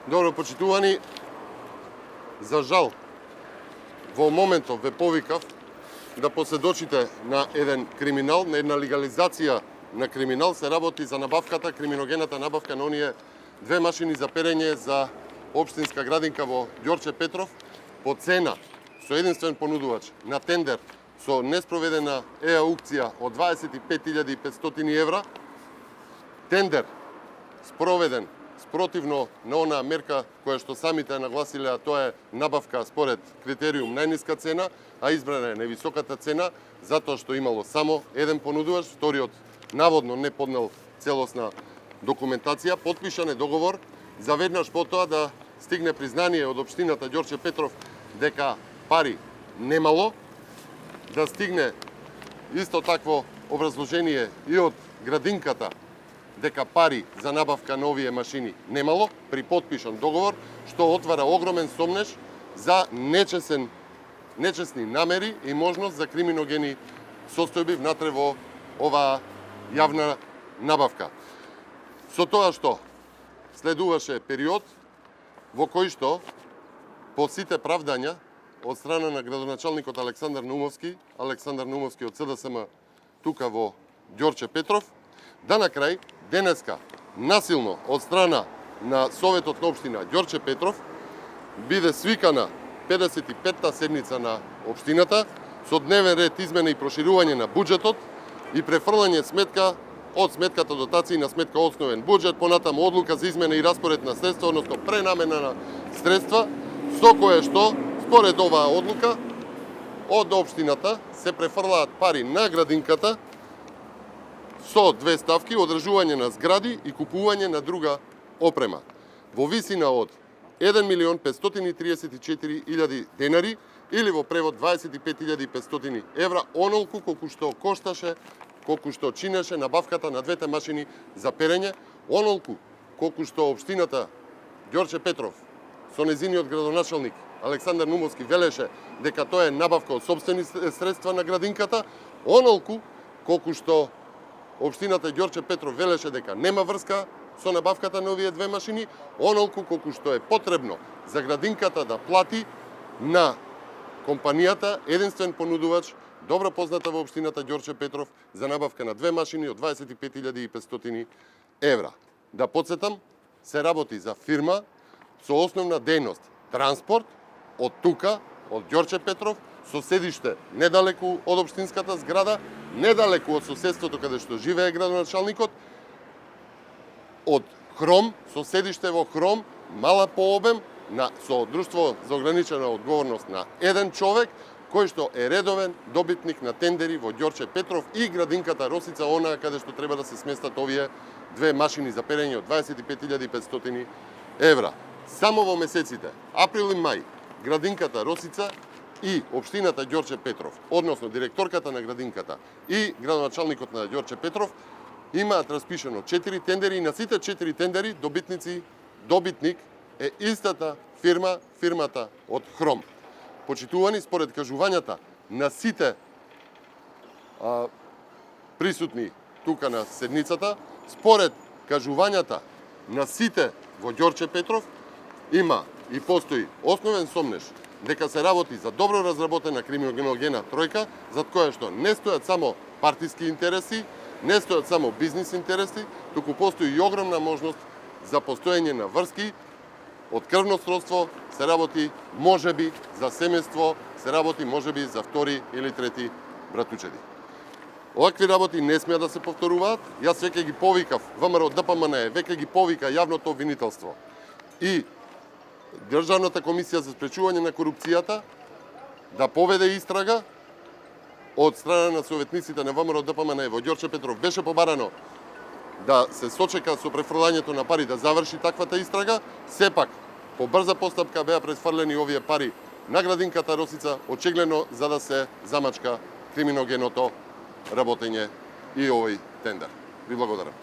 Добро почитувани, за жал, во моментов ве повикав да поседочите на еден криминал, на една легализација на криминал. Се работи за набавката, криминогената набавка на оние две машини за перење за општинска градинка во Ѓорче Петров по цена со единствен понудувач на тендер со неспроведена аукција од 25.500 евра. Тендер спроведен спротивно на онаа мерка која што самите нагласиле, а тоа е набавка според критериум најниска цена, а избрана е највисоката цена, затоа што имало само еден понудувач, вториот наводно не поднел целосна документација. Потпишан е договор за веднаш потоа да стигне признание од општината Ѓорче Петров дека пари немало, да стигне исто такво образложение и од градинката дека пари за набавка на овие машини немало при потпишан договор, што отвара огромен сомнеж за нечесни намери и можност за криминогени состојби внатре во оваа јавна набавка. Со тоа што следуваше период во кој што по сите правдања од страна на градоначалникот Александар Наумовски од СДСМ тука во Ѓорче Петров, да на крај денеска насилно од страна на Советот на општина Ѓорче Петров биде свикана 55-та седница на општината со дневен ред измена и проширување на буџетот и префрлање сметка од сметката дотации на сметка основен буџет, понатаму одлука за измена и распоред на средства, односно пренамена на средства, со кое што според оваа одлука од општината се префрлаат пари на градинката со две ставки: одржување на згради и купување на друга опрема во висина од 1.534.000 денари или во превод 25.500 евра, онолку колку што кошташе, колку што чинеше набавката на двете машини за перење, онолку колку што општината Ѓорче Петров со незиниот градоначалник Александар Наумовски велеше дека тоа е набавка од сопствени средства на градинката, онолку колку што општината Ѓорче Петров велеше дека нема врска со набавката на овие две машини, онолку колку што е потребно за градинката да плати на компанијата единствен понудувач, добро позната во општината Ѓорче Петров, за набавка на две машини од 25.500 евра. Да подсетам, се работи за фирма со основна дејност транспорт од тука, од Ѓорче Петров, со седиште недалеку од општинската зграда, недалеку од соседството каде што живее градоначалникот, од Хром, со седиште во Хром, мала по обем, со друштво за ограничена одговорност на еден човек, кој што е редовен добитник на тендери во Ѓорче Петров и градинката Росица, онаа каде што треба да се сместат овие две машини за перење од 25.500 евра. Само во месеците април и мај градинката Росица и општината Ѓорче Петров, односно директорката на градинката и градоначалникот на Ѓорче Петров, имаат распишено 4 тендери и на сите 4 тендери добитник е истата фирма, фирмата од Хром. Почитувани, според кажувањата на сите присутни тука на седницата, според кажувањата на сите во Ѓорче Петров, има и постои основен сомнеж дека се работи за добро разработена криминогена тројка, зад која што не стојат само партиски интереси, не стојат само бизнис интереси, туку постои и огромна можност за постоење на врски од крвно сродство, се работи можеби за семејство, се работи можеби за втори или трети братучеди. Овакви работи не смеа да се повторуваат. Јас веќе ги повикав ВМРО ДПМН, веќе ги повика јавното обвинителство и Државната комисија за спречување на корупцијата да поведе истрага. Од страна на советниците на ВМРО ДПМН во Ѓорче Петров беше побарано да се сочека со префрлањето на пари да заврши таквата истрага. Сепак, по брза постапка беа префрлени овие пари на градинката Росица, очигледно за да се замачка криминогеното работење и овој тендер. Ви благодарам.